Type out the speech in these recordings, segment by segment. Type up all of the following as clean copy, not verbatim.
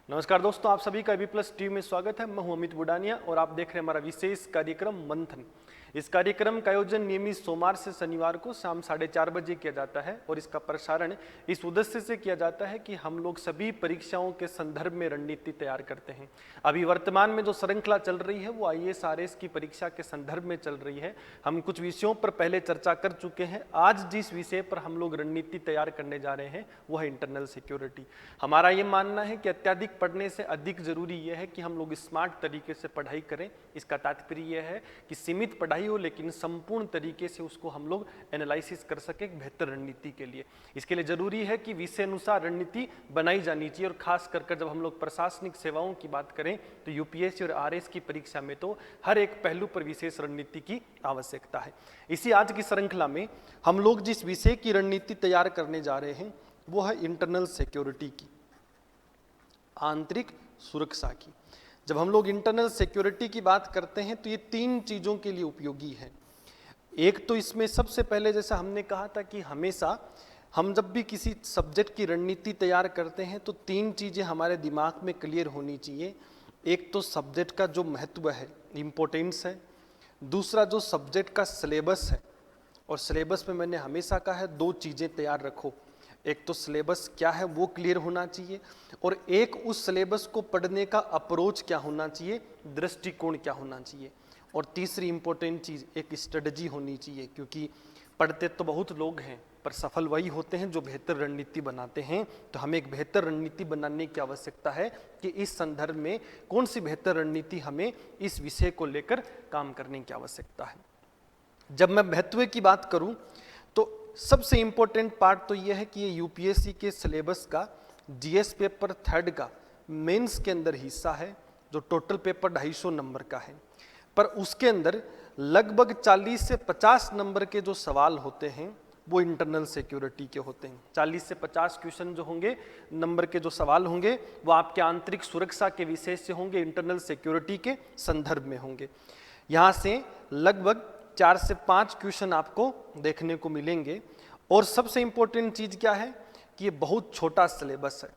नमस्कार दोस्तों, आप सभी का बी प्लस टीवी में स्वागत है। मैं हूं अमित बुडानिया और आप देख रहे हैं हमारा विशेष कार्यक्रम मंथन। इस कार्यक्रम का आयोजन नियमित सोमवार से शनिवार को शाम 4:30 बजे किया जाता है और इसका प्रसारण इस उद्देश्य से किया जाता है कि हम लोग सभी परीक्षाओं के संदर्भ में रणनीति तैयार करते हैं। अभी वर्तमान में जो श्रृंखला चल रही है वो IAS RS की परीक्षा के संदर्भ में चल रही है। हम कुछ विषयों पर पहले चर्चा कर चुके हैं। आज जिस विषय पर हम लोग रणनीति तैयार करने जा रहे हैं वो है इंटरनल सिक्योरिटी। हमारा ये मानना है कि अत्यधिक पढ़ने से अधिक जरूरी यह है कि हम लोग स्मार्ट तरीके से पढ़ाई करें। इसका तात्पर्य यह है कि सीमित पढ़ाई हो लेकिन संपूर्ण तरीके से उसको हम लोग एनालिसिस कर सके बेहतर रणनीति के लिए। इसके लिए जरूरी है कि विषय अनुसार रणनीति बनाई जानी चाहिए और खास कर जब हम लोग प्रशासनिक सेवाओं की बात करें तो UPSC और RS की परीक्षा में तो हर एक पहलू पर विशेष रणनीति की आवश्यकता है। इसी आज की श्रृंखला में हम लोग जिस विषय की रणनीति तैयार करने जा रहे हैं वो है इंटरनल सिक्योरिटी की, आंतरिक सुरक्षा की। जब हम लोग इंटरनल सिक्योरिटी की बात करते हैं तो ये तीन चीज़ों के लिए उपयोगी है। एक तो इसमें सबसे पहले जैसा हमने कहा था कि हमेशा हम जब भी किसी सब्जेक्ट की रणनीति तैयार करते हैं तो तीन चीज़ें हमारे दिमाग में क्लियर होनी चाहिए। एक तो सब्जेक्ट का जो महत्व है, इम्पोर्टेंस है। दूसरा जो सब्जेक्ट का सिलेबस है, और सिलेबस में मैंने हमेशा कहा है दो चीज़ें तैयार रखो। एक तो सिलेबस क्या है वो क्लियर होना चाहिए और एक उस सिलेबस को पढ़ने का अप्रोच क्या होना चाहिए, दृष्टिकोण क्या होना चाहिए। और तीसरी इंपॉर्टेंट चीज़ एक स्ट्रेटजी होनी चाहिए, क्योंकि पढ़ते तो बहुत लोग हैं पर सफल वही होते हैं जो बेहतर रणनीति बनाते हैं। तो हमें एक बेहतर रणनीति बनाने की आवश्यकता है कि इस संदर्भ में कौन सी बेहतर रणनीति हमें इस विषय को लेकर काम करने की आवश्यकता है। जब मैं महत्व की बात करूं तो सबसे इंपॉर्टेंट पार्ट तो यह है कि ये UPSC के सिलेबस का GS पेपर 3rd का मेंस के अंदर हिस्सा है, जो टोटल पेपर 250 नंबर का है। पर उसके अंदर लगभग 40 से 50 नंबर के जो सवाल होते हैं वो इंटरनल सिक्योरिटी के होते हैं। 40 से 50 क्वेश्चन जो होंगे, नंबर के जो सवाल होंगे वो आपके आंतरिक सुरक्षा के विषय से होंगे, इंटरनल सिक्योरिटी के संदर्भ में होंगे। यहाँ से लगभग 4 से 5 क्वेश्चन आपको देखने को मिलेंगे। और सबसे इंपॉर्टेंट चीज क्या है कि ये बहुत छोटा सिलेबस है,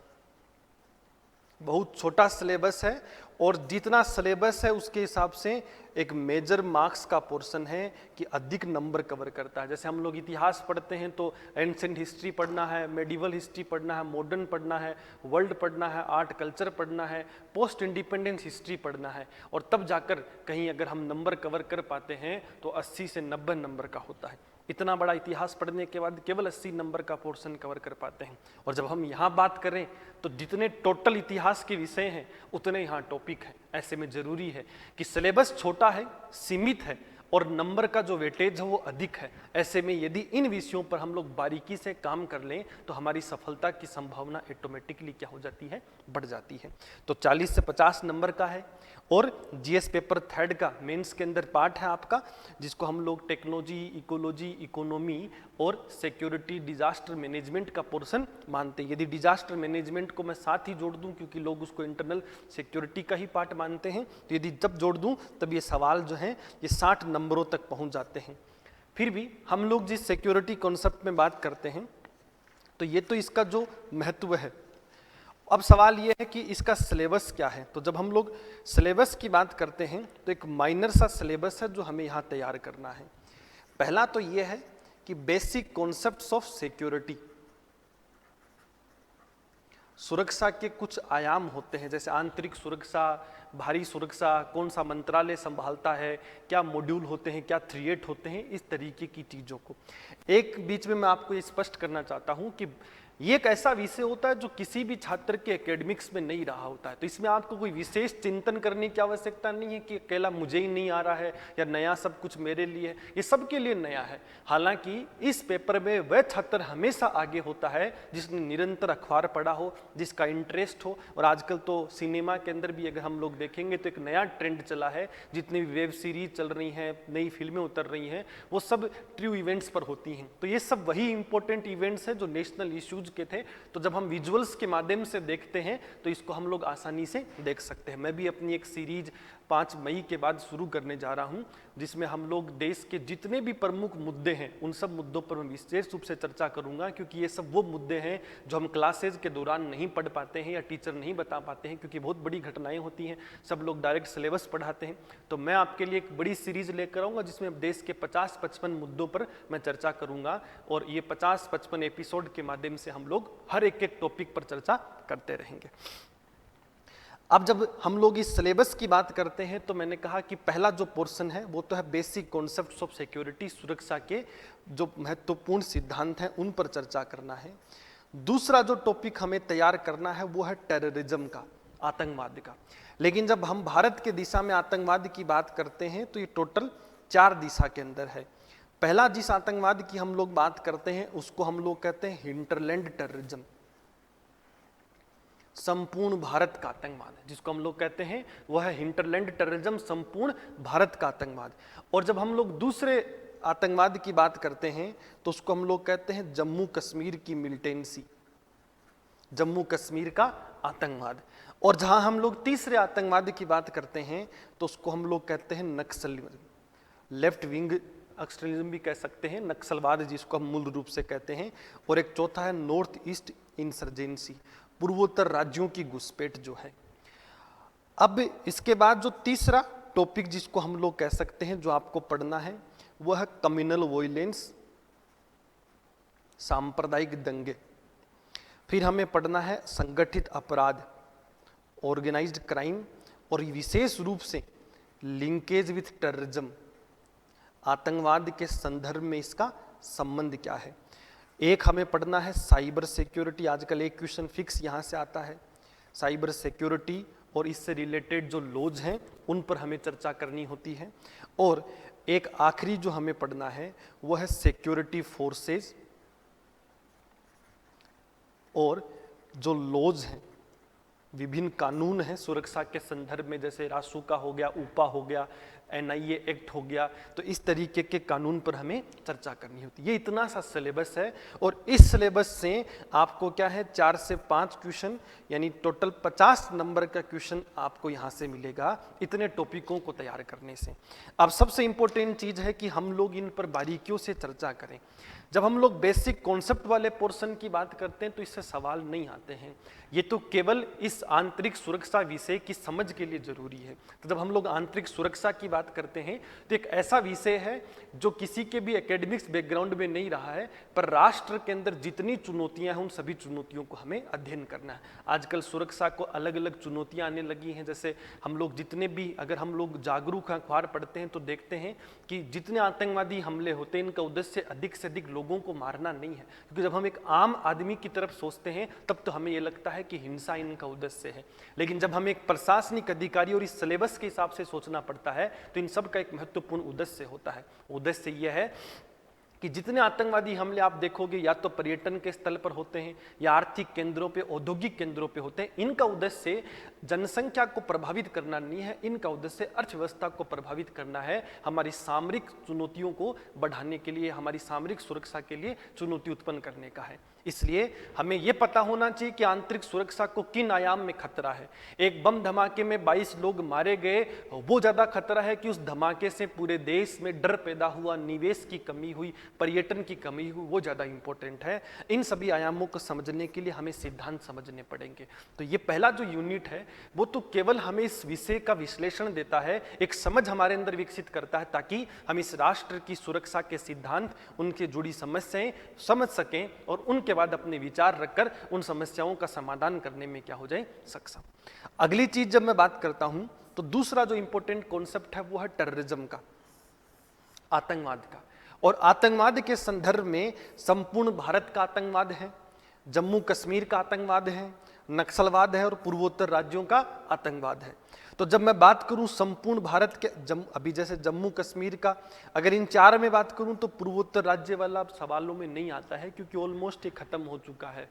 बहुत छोटा सिलेबस है और जितना सिलेबस है उसके हिसाब से एक मेजर मार्क्स का पोर्शन है कि अधिक नंबर कवर करता है। जैसे हम लोग इतिहास पढ़ते हैं तो एंशिएंट हिस्ट्री पढ़ना है, मेडिवल हिस्ट्री पढ़ना है, मॉडर्न पढ़ना है, वर्ल्ड पढ़ना है, आर्ट कल्चर पढ़ना है, पोस्ट इंडिपेंडेंस हिस्ट्री पढ़ना है और तब जाकर कहीं अगर हम नंबर कवर कर पाते हैं तो 80 से 90 नंबर का होता है। इतना बड़ा इतिहास पढ़ने के बाद केवल 80 नंबर का पोर्शन कवर कर पाते हैं। और जब हम यहाँ बात करें तो जितने टोटल इतिहास के विषय हैं उतने यहाँ टॉपिक हैं। ऐसे में जरूरी है कि सिलेबस छोटा है, सीमित है और नंबर का जो वेटेज है वो अधिक है। ऐसे में यदि इन विषयों पर हम लोग बारीकी से काम कर लें तो हमारी सफलता की संभावना ऑटोमेटिकली क्या हो जाती है, बढ़ जाती है। तो 40 से 50 नंबर का है और GS पेपर 3rd का मेंस के अंदर पार्ट है आपका, जिसको हम लोग टेक्नोलॉजी, इकोलॉजी, इकोनॉमी और सिक्योरिटी, डिजास्टर मैनेजमेंट का पोर्शन मानते हैं। यदि डिजास्टर मैनेजमेंट को मैं साथ ही जोड़ दूं, क्योंकि लोग उसको इंटरनल सिक्योरिटी का ही पार्ट मानते हैं, तो यदि जब जोड़ दूं तब ये सवाल जो हैं ये 60 नंबरों तक पहुंच जाते हैं। फिर भी हम लोग जिस सिक्योरिटी कॉन्सेप्ट में बात करते हैं तो ये तो इसका जो महत्व है। अब सवाल ये है कि इसका सिलेबस क्या है। तो जब हम लोग सिलेबस की बात करते हैं तो एक माइनर सा सिलेबस है जो हमें यहाँ तैयार करना है। पहला तो ये है कि बेसिक कॉन्सेप्ट्स ऑफ सिक्योरिटी, सुरक्षा के कुछ आयाम होते हैं, जैसे आंतरिक सुरक्षा, बाहरी सुरक्षा, कौन सा मंत्रालय संभालता है, क्या मॉड्यूल होते हैं, क्या थ्रेट होते हैं, इस तरीके की चीज़ों को। एक बीच में मैं आपको ये स्पष्ट करना चाहता हूँ कि ये एक ऐसा विषय होता है जो किसी भी छात्र के एकेडमिक्स में नहीं रहा होता है। तो इसमें आपको कोई विशेष चिंतन करने की आवश्यकता नहीं है कि अकेला मुझे ही नहीं आ रहा है या नया सब कुछ मेरे लिए है। ये सबके लिए नया है। हालांकि इस पेपर में वह छात्र हमेशा आगे होता है जिसने निरंतर अखबार पढ़ा हो, जिसका इंटरेस्ट हो। और आजकल तो सिनेमा के अंदर भी अगर हम लोग देखेंगे तो एक नया ट्रेंड चला है, जितनी भी वेब सीरीज चल रही हैं, नई फिल्में उतर रही हैं, वो सब ट्रू इवेंट्स पर होती हैं। तो ये सब वही इंपॉर्टेंट इवेंट्स हैं जो नेशनल इश्यूज के थे। तो जब हम विजुअल्स के माध्यम से देखते हैं तो इसको हम लोग आसानी से देख सकते हैं। मैं भी अपनी एक सीरीज 5 मई के बाद शुरू करने जा रहा हूं, जिसमें हम लोग देश के जितने भी प्रमुख मुद्दे हैं उन सब मुद्दों पर मैं विशेष रूप से चर्चा करूंगा, क्योंकि ये सब वो मुद्दे हैं जो हम क्लासेज के दौरान नहीं पढ़ पाते हैं या टीचर नहीं बता पाते हैं, क्योंकि बहुत बड़ी घटनाएं होती हैं, सब लोग डायरेक्ट सिलेबस पढ़ाते हैं। तो मैं आपके लिए एक बड़ी सीरीज लेकर आऊँगा जिसमें देश के 50-55 मुद्दों पर मैं चर्चा करूँगा, और ये 50-55 एपिसोड के माध्यम से हम लोग हर एक टॉपिक पर चर्चा करते रहेंगे। अब जब हम लोग इस सिलेबस की बात करते हैं तो मैंने कहा कि पहला जो पोर्शन है वो तो है बेसिक कॉन्सेप्ट्स ऑफ सिक्योरिटी, सुरक्षा के जो महत्वपूर्ण सिद्धांत हैं उन पर चर्चा करना है। दूसरा जो टॉपिक हमें तैयार करना है वो है टेररिज्म का, आतंकवाद का। लेकिन जब हम भारत के दिशा में आतंकवाद की बात करते हैं तो ये टोटल 4 दिशा के अंदर है। पहला जिस आतंकवाद की हम लोग बात करते हैं उसको हम लोग कहते हैं हिंटरलैंड टेररिज्म, संपूर्ण भारत का आतंकवाद, जिसको हम लोग कहते हैं वह है हिंटरलैंड टेररिज्म, संपूर्ण भारत का आतंकवाद। और जब हम लोग दूसरे आतंकवाद की बात करते हैं तो उसको हम लोग कहते हैं जम्मू कश्मीर की मिलिटेंसी, जम्मू कश्मीर का आतंकवाद। और जहां हम लोग तीसरे आतंकवाद की बात करते हैं तो उसको हम लोग कहते हैं नक्सलिज्म, लेफ्ट विंग एक्सट्रीमिज्म भी कह सकते हैं, नक्सलवाद जिसको हम मूल रूप से कहते हैं। और एक चौथा है नॉर्थ ईस्ट इंसर्जेंसी, पूर्वोत्तर राज्यों की घुसपैठ जो है। अब इसके बाद जो तीसरा टॉपिक जिसको हम लोग कह सकते हैं जो आपको पढ़ना है वह है कम्युनल वॉयलेंस, सांप्रदायिक दंगे। फिर हमें पढ़ना है संगठित अपराध, ऑर्गेनाइज्ड क्राइम, और विशेष रूप से लिंकेज विथ टेररिज्म, आतंकवाद के संदर्भ में इसका संबंध क्या है। एक हमें पढ़ना है साइबर सिक्योरिटी, आजकल एक क्वेश्चन फिक्स यहाँ से आता है, साइबर सिक्योरिटी और इससे रिलेटेड जो लॉज हैं उन पर हमें चर्चा करनी होती है। और एक आखिरी जो हमें पढ़ना है वो है सिक्योरिटी फोर्सेस, और जो लॉज हैं, विभिन्न कानून हैं सुरक्षा के संदर्भ में, जैसे रासुका हो गया, ऊपा हो गया, NIA एक्ट हो गया, तो इस तरीके के कानून पर हमें चर्चा करनी होती है। ये इतना सा सिलेबस है, और इस सिलेबस से आपको क्या है 4 से 5 क्वेश्चन, यानी टोटल 50 नंबर का क्वेश्चन आपको यहाँ से मिलेगा इतने टॉपिकों को तैयार करने से। अब सबसे इंपॉर्टेंट चीज़ है कि हम लोग इन पर बारीकियों से चर्चा करें। जब हम लोग बेसिक कॉन्सेप्ट वाले पोर्शन की बात करते हैं तो इससे सवाल नहीं आते हैं, ये तो केवल इस आंतरिक सुरक्षा विषय की समझ के लिए जरूरी है। तो जब हम लोग आंतरिक सुरक्षा की बात करते हैं तो एक ऐसा विषय है जो किसी के भी एकेडमिक्स बैकग्राउंड में नहीं रहा है, पर राष्ट्र के अंदर जितनी चुनौतियां हैं उन सभी चुनौतियों को हमें अध्ययन करना है। आजकल सुरक्षा को अलग अलग चुनौतियां आने लगी हैं, जैसे हम लोग जितने भी, अगर हम लोग जागरूक अखबार पढ़ते हैं तो देखते हैं कि जितने आतंकवादी हमले होते हैं इनका उद्देश्य अधिक से अधिक लोगों को मारना नहीं है, क्योंकि जब हम एक आम आदमी की तरफ सोचते हैं तब तो हमें यह लगता है कि हिंसा इनका उद्देश्य है। लेकिन जब हम एक प्रशासनिक अधिकारी और इस सिलेबस के हिसाब से सोचना पड़ता है तो इन सब का एक महत्वपूर्ण उद्देश्य होता है। उद्देश्य यह है कि जितने आतंकवादी हमले आप देखोगे या तो पर्यटन के स्थल पर होते हैं या आर्थिक केंद्रों पे, औद्योगिक केंद्रों पे होते हैं, इनका उद्देश्य जनसंख्या को प्रभावित करना नहीं है, इनका उद्देश्य अर्थव्यवस्था को प्रभावित करना है, हमारी सामरिक चुनौतियों को बढ़ाने के लिए, हमारी सामरिक सुरक्षा के लिए चुनौती उत्पन्न करने का है। इसलिए हमें यह पता होना चाहिए कि आंतरिक सुरक्षा को किन आयाम में खतरा है। एक बम धमाके में 22 लोग मारे गए, वो ज्यादा खतरा है कि उस धमाके से पूरे देश में डर पैदा हुआ, निवेश की कमी हुई, पर्यटन की कमी हुई, वो ज्यादा इंपॉर्टेंट है। इन सभी आयामों को समझने के लिए हमें सिद्धांत समझने पड़ेंगे। तो ये पहला जो यूनिट है वो तो केवल हमें इस विषय का विश्लेषण देता है, एक समझ हमारे अंदर विकसित करता है, ताकि हम इस राष्ट्र की सुरक्षा के सिद्धांत, उनके जुड़ी समस्याएं समझ सकें और उनके बाद अपने विचार रखकर उन समस्याओं का समाधान करने में क्या हो जाए, सक्षम। अगली चीज जब मैं बात करता हूं तो दूसरा जो इंपॉर्टेंट कॉन्सेप्ट है वो है टेररिज्म का, आतंकवाद का। और आतंकवाद के संदर्भ में संपूर्ण भारत का आतंकवाद है, जम्मू कश्मीर का आतंकवाद है, नक्सलवाद है और पूर्वोत्तर राज्यों का आतंकवाद है। तो जब मैं बात करूं संपूर्ण भारत के, अभी जैसे जम्मू कश्मीर का, अगर इन 4 में बात करूं तो पूर्वोत्तर राज्य वाला सवालों में नहीं आता है, क्योंकि ऑलमोस्ट ये खत्म हो चुका है।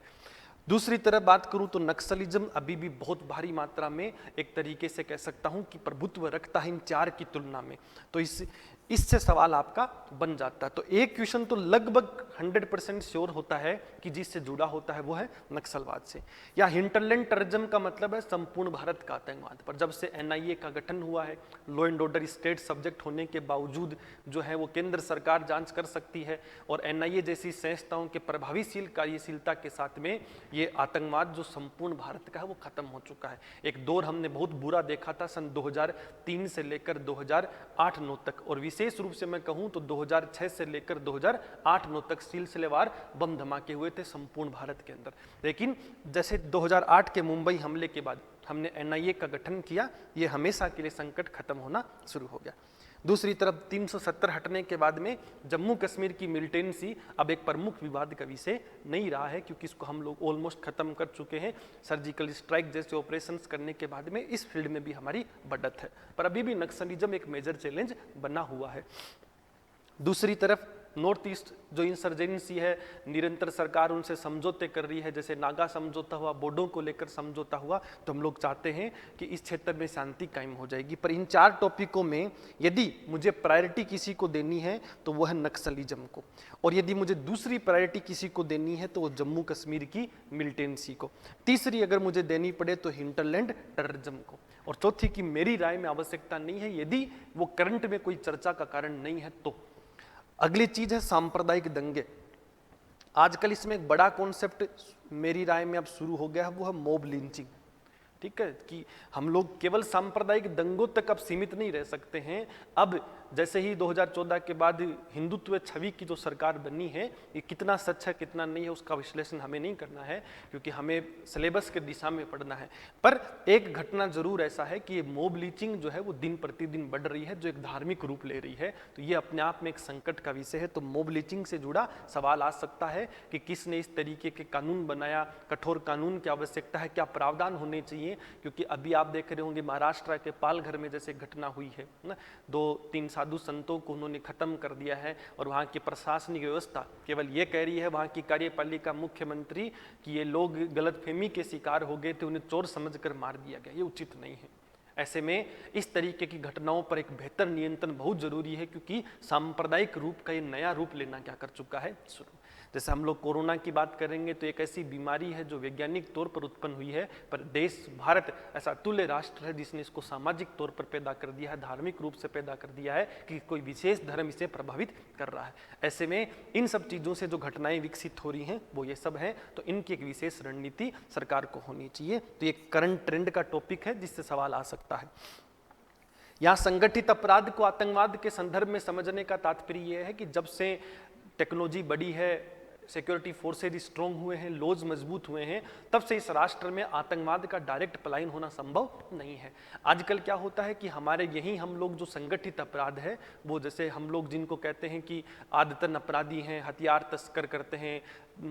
दूसरी तरफ बात करूं तो नक्सलिज्म अभी भी बहुत भारी मात्रा में, एक तरीके से कह सकता हूं कि प्रभुत्व रखता है इन 4 की तुलना में। तो इससे सवाल आपका बन जाता है। तो एक क्वेश्चन तो लगभग 100% श्योर होता है कि जिससे जुड़ा होता है वो है नक्सलवाद से। या हिंटरलैंड टेररिज्म का मतलब है संपूर्ण भारत का आतंकवाद। पर जब से एनआईए का गठन हुआ है, law and order state subject होने के बावजूद जो है वो केंद्र सरकार जांच कर सकती है, और एनआईए जैसी संस्थाओं के प्रभावीशील कार्यशीलता के साथ में ये आतंकवाद जो संपूर्ण भारत का है वो खत्म हो चुका है। एक दौर हमने बहुत बुरा देखा था सन 2003 से लेकर 2008-9 तक, और विशेष रूप से मैं कहूं तो 2006 से लेकर 2008-9 तक सिलसिलेवार बम धमाके हुए थे संपूर्ण भारत के अंदर। लेकिन जैसे 2008 के मुंबई हमले के बाद हमने एनआईए का गठन किया, ये हमेशा के लिए संकट खत्म होना शुरू हो गया। दूसरी तरफ 370 हटने के बाद में जम्मू कश्मीर की मिलिटेंसी अब एक प्रमुख विवाद का विषय नहीं रहा है, क्योंकि इसको हम लोग ऑलमोस्ट खत्म कर चुके हैं। सर्जिकल स्ट्राइक जैसे ऑपरेशंस करने के बाद में इस फील्ड में भी हमारी बढ़त है, पर अभी भी नक्सलिज्म एक मेजर चैलेंज बना हुआ है। दूसरी तरफ नॉर्थ ईस्ट जो इंसर्जेंसी है, निरंतर सरकार उनसे समझौते कर रही है, जैसे नागा समझौता हुआ, बोडो को लेकर समझौता हुआ, तो हम लोग चाहते हैं कि इस क्षेत्र में शांति कायम हो जाएगी। पर इन 4 टॉपिकों में यदि मुझे प्रायोरिटी किसी को देनी है तो वो है नक्सलिज्म को, और यदि मुझे दूसरी प्रायोरिटी किसी को देनी है तो वो जम्मू कश्मीर की मिलिटेंसी को, तीसरी अगर मुझे देनी पड़े तो हिंटरलैंड टेररिज्म को, और चौथी की मेरी राय में आवश्यकता नहीं है यदि वो करंट में कोई चर्चा का कारण नहीं है तो। अगली चीज है सांप्रदायिक दंगे। आजकल इसमें एक बड़ा कॉन्सेप्ट मेरी राय में अब शुरू हो गया है, वो है मॉब लिंचिंग। ठीक है, कि हम लोग केवल सांप्रदायिक दंगों तक अब सीमित नहीं रह सकते हैं। अब जैसे ही 2014 के बाद हिंदुत्व छवि की जो सरकार बनी है, ये कितना सच है कितना नहीं है उसका विश्लेषण हमें नहीं करना है, क्योंकि हमें सिलेबस के दिशा में पढ़ना है। पर एक घटना जरूर ऐसा है कि ये मॉब लिंचिंग जो है वो दिन प्रतिदिन बढ़ रही है, जो एक धार्मिक रूप ले रही है, तो ये अपने आप में एक संकट का विषय है। तो मॉब लिंचिंग से जुड़ा सवाल आ सकता है कि किसने इस तरीके के कानून बनाया, कठोर कानून की आवश्यकता है, क्या प्रावधान होने चाहिए, क्योंकि अभी आप देख रहे होंगे महाराष्ट्र के पालघर में जैसे घटना हुई है ना, 2-3 साधु संतों को उन्होंने खत्म कर दिया है, और वहाँ की प्रशासनिक व्यवस्था केवल ये कह रही है, वहाँ की कार्यपालिका मुख्यमंत्री, कि ये लोग गलतफहमी के शिकार हो गए थे, उन्हें चोर समझकर मार दिया गया। ये उचित नहीं है। ऐसे में इस तरीके की घटनाओं पर एक बेहतर नियंत्रण बहुत जरूरी है, क्योंकि सांप्रदायिक रूप का ये नया रूप लेना क्या कर चुका है शुरू। जैसे हम लोग कोरोना की बात करेंगे तो एक ऐसी बीमारी है जो वैज्ञानिक तौर पर उत्पन्न हुई है, पर देश भारत ऐसा तुल्य राष्ट्र है जिसने इसको सामाजिक तौर पर पैदा कर दिया है, धार्मिक रूप से पैदा कर दिया है कि कोई विशेष धर्म इसे प्रभावित कर रहा है। ऐसे में इन सब चीज़ों से जो घटनाएं विकसित हो रही हैं वो ये सब हैं, तो इनकी एक विशेष रणनीति सरकार को होनी चाहिए। तो ये करंट ट्रेंड का टॉपिक है जिससे सवाल आ सकता है। यहाँ संगठित अपराध को आतंकवाद के संदर्भ में समझने का तात्पर्य यह है कि जब से टेक्नोलॉजी बढ़ी है, सिक्योरिटी फोर्सेज स्ट्रॉन्ग हुए हैं, लॉज मजबूत हुए हैं, तब से इस राष्ट्र में आतंकवाद का डायरेक्ट पलायन होना संभव नहीं है। आजकल क्या होता है कि हमारे यही हम लोग जो संगठित अपराध है, वो जैसे हम लोग जिनको कहते हैं कि आदतन अपराधी हैं, हथियार तस्कर करते हैं,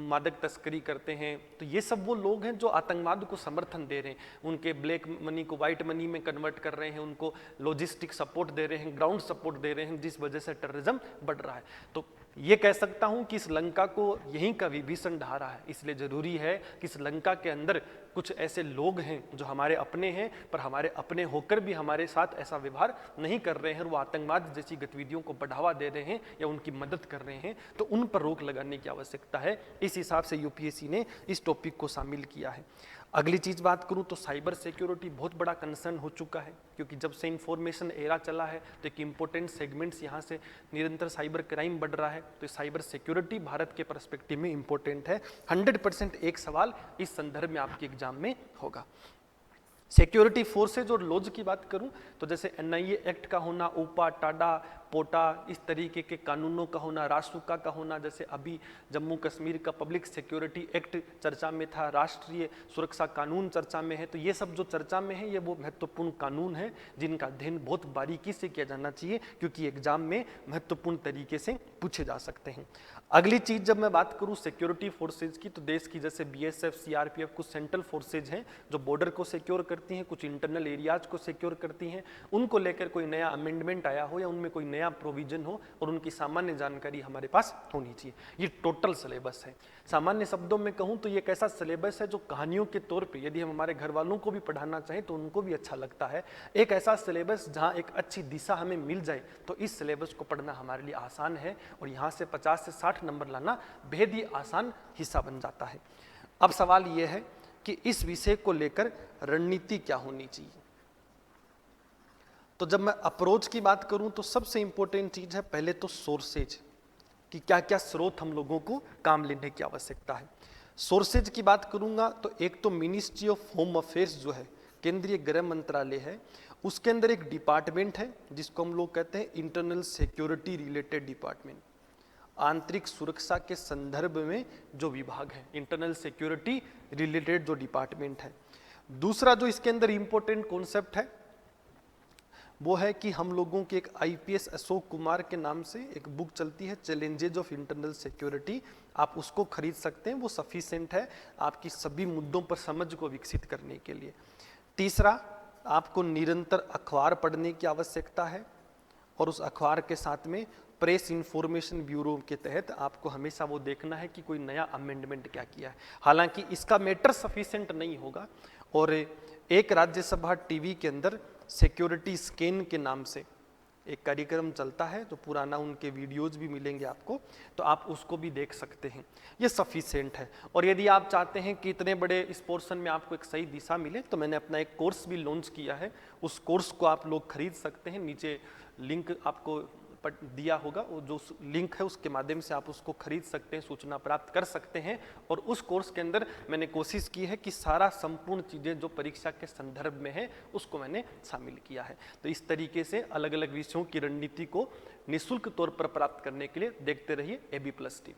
मादक तस्करी करते हैं, तो ये सब वो लोग हैं जो आतंकवाद को समर्थन दे रहे हैं, उनके ब्लैक मनी को वाइट मनी में कन्वर्ट कर रहे हैं, उनको लॉजिस्टिक सपोर्ट दे रहे हैं, ग्राउंड सपोर्ट दे रहे हैं, जिस वजह से टेररिज्म बढ़ रहा है। तो ये कह सकता हूं कि इस लंका को यहीं का विभीषण ढा रहा है। इसलिए जरूरी है कि इस लंका के अंदर कुछ ऐसे लोग हैं जो हमारे अपने हैं, पर हमारे अपने होकर भी हमारे साथ ऐसा व्यवहार नहीं कर रहे हैं, और वो आतंकवाद जैसी गतिविधियों को बढ़ावा दे रहे हैं या उनकी मदद कर रहे हैं, तो उन पर रोक लगाने की आवश्यकता है। इस हिसाब से यूपीएससी ने इस टॉपिक को शामिल किया है। अगली चीज बात करूं तो साइबर सिक्योरिटी बहुत बड़ा कंसर्न हो चुका है, क्योंकि जब से इंफॉर्मेशन एरा चला है तो एक इंपॉर्टेंट सेगमेंट्स यहाँ से निरंतर साइबर क्राइम बढ़ रहा है, तो साइबर सिक्योरिटी भारत के पर्सपेक्टिव में इंपॉर्टेंट है। 100% एक सवाल इस संदर्भ में आपके एग्जाम में होगा। सिक्योरिटी फोर्सेज और लॉज की बात करूं तो जैसे एनआईए एक्ट का होना, ओपा, टाडा, पोटा, इस तरीके के कानूनों का होना, रासुका का होना, जैसे अभी जम्मू कश्मीर का पब्लिक सिक्योरिटी एक्ट चर्चा में था, राष्ट्रीय सुरक्षा कानून चर्चा में है, तो ये सब जो चर्चा में है ये वो महत्वपूर्ण कानून है जिनका अध्ययन बहुत बारीकी से किया जाना चाहिए, क्योंकि एग्जाम में महत्वपूर्ण तरीके से पूछे जा सकते हैं। अगली चीज जब मैं बात करूं सिक्योरिटी फोर्सेज की, तो देश की जैसे बीएसएफ, सीआरपीएफ कुछ सेंट्रल फोर्सेज हैं जो बॉर्डर को सिक्योर करती हैं, कुछ इंटरनल एरियाज को सिक्योर करती हैं, उनको लेकर कोई नया अमेंडमेंट आया हो या उनमें कोई नया नया प्रोविजन हो और उनकी सामान्य जानकारी हमारे पास होनी चाहिए। ये टोटल सिलेबस है। सामान्य शब्दों में कहूँ तो ये एक ऐसा सिलेबस है जो कहानियों के तौर पे यदि हम हमारे घर वालों को भी पढ़ाना चाहें तो उनको भी अच्छा लगता है। एक ऐसा सिलेबस जहाँ एक अच्छी दिशा हमें मिल जाए तो इस सिलेबस को पढ़ना हमारे लिए आसान है और यहाँ से 50 से 60 नंबर लाना बेहद ही आसान हिस्सा बन जाता है। अब सवाल ये है कि इस विषय को लेकर रणनीति क्या होनी चाहिए। तो जब मैं अप्रोच की बात करूं तो सबसे इंपॉर्टेंट चीज है पहले तो सोर्सेज, कि क्या क्या स्रोत हम लोगों को काम लेने की आवश्यकता है। सोर्सेज की बात करूंगा तो एक तो मिनिस्ट्री ऑफ होम अफेयर्स जो है, केंद्रीय गृह मंत्रालय है, उसके अंदर एक डिपार्टमेंट है जिसको हम लोग कहते हैं इंटरनल सिक्योरिटी रिलेटेड डिपार्टमेंट। आंतरिक सुरक्षा के संदर्भ में जो विभाग है, इंटरनल सिक्योरिटी रिलेटेड जो डिपार्टमेंट है। दूसरा जो इसके अंदर इंपॉर्टेंट कॉन्सेप्ट है वो है कि हम लोगों के एक आईपीएस अशोक कुमार के नाम से एक बुक चलती है, चैलेंजेज ऑफ इंटरनल सिक्योरिटी, आप उसको खरीद सकते हैं। वो सफिशिएंट है आपकी सभी मुद्दों पर समझ को विकसित करने के लिए। तीसरा, आपको निरंतर अखबार पढ़ने की आवश्यकता है और उस अखबार के साथ में प्रेस इंफॉर्मेशन ब्यूरो के तहत आपको हमेशा वो देखना है कि कोई नया अमेंडमेंट क्या किया है। हालांकि इसका मैटर सफिशिएंट नहीं होगा। और एक राज्यसभा टीवी के अंदर सिक्योरिटी स्कैन के नाम से एक कार्यक्रम चलता है, जो पुराना उनके वीडियोज भी मिलेंगे आपको, तो आप उसको भी देख सकते हैं। ये सफिशिएंट है। और यदि आप चाहते हैं कि इतने बड़े इस पोर्शन में आपको एक सही दिशा मिले तो मैंने अपना एक कोर्स भी लॉन्च किया है, उस कोर्स को आप लोग खरीद सकते हैं। नीचे लिंक आपको दिया होगा, वो जो लिंक है उसके माध्यम से आप उसको खरीद सकते हैं, सूचना प्राप्त कर सकते हैं। और उस कोर्स के अंदर मैंने कोशिश की है कि सारा संपूर्ण चीज़ें जो परीक्षा के संदर्भ में है उसको मैंने शामिल किया है। तो इस तरीके से अलग अलग विषयों की रणनीति को निःशुल्क तौर पर प्राप्त करने के लिए देखते रहिए AB+ TV।